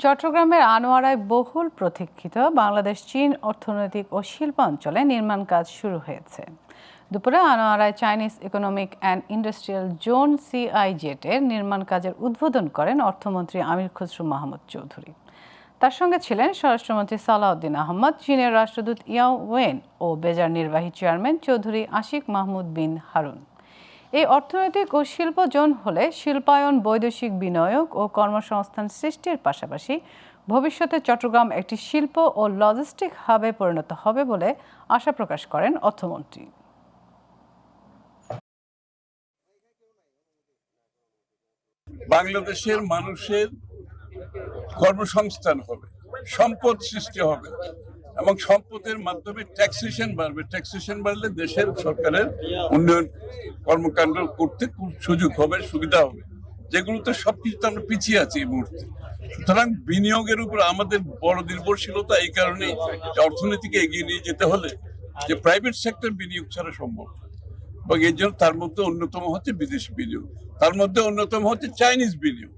চট্টগ্রামের আনোয়ারায় বহুল প্রতীক্ষিত বাংলাদেশ চীন অর্থনৈতিক ও শিল্পাঞ্চলে নির্মাণ কাজ শুরু হয়েছে। দুপুরে আনোয়ারায় Chinese economic and industrial zone সিআইজেটের নির্মাণ কাজের উদ্বোধন করেন অর্থমন্ত্রী আমির খসরু মাহমুদ চৌধুরী। তার সঙ্গে ছিলেন স্বরাষ্ট্রমন্ত্রী সালাউদ্দিন আহমদ, চীনের রাষ্ট্রদূত ইয়াও ওয়েন ও বেজার নির্বাহী চেয়ারম্যান চৌধুরী আশিক মাহমুদ বিন হারুন। এই অর্থনৈতিক ও শিল্প জোন হলে শিল্পায়ন, বৈদেশিক বিনিয়োগ ও কর্মসংস্থান সৃষ্টির পাশাপাশি ভবিষ্যতে চট্টগ্রাম একটি শিল্প ও লজিস্টিক হাবে পরিণত হবে বলে আশা প্রকাশ করেন অর্থমন্ত্রী। বাংলাদেশের মানুষের কর্মসংস্থান হবে, সম্পদ সৃষ্টি হবে এবং সম্পদের মাধ্যমে ট্যাক্সেশন বাড়বে। ট্যাক্সেশন বাড়লে দেশের সরকারের উন্নয়ন কর্মকাণ্ড করতে খুব সুযোগ হবে, সুবিধা হবে, যেগুলোতে সবকিছুতে আমরা পিছিয়ে আছি এই মুহূর্তে। সুতরাং বিনিয়োগের উপর আমাদের বড় নির্ভরশীলতা। এই কারণেই অর্থনীতিকে এগিয়ে নিয়ে যেতে হলে যে প্রাইভেট সেক্টর বিনিয়োগ ছাড়া সম্ভব, এবং এই জন্য তার মধ্যে অন্যতম হচ্ছে বিদেশি বিনিয়োগ, তার মধ্যে অন্যতম হচ্ছে চাইনিজ বিনিয়োগ।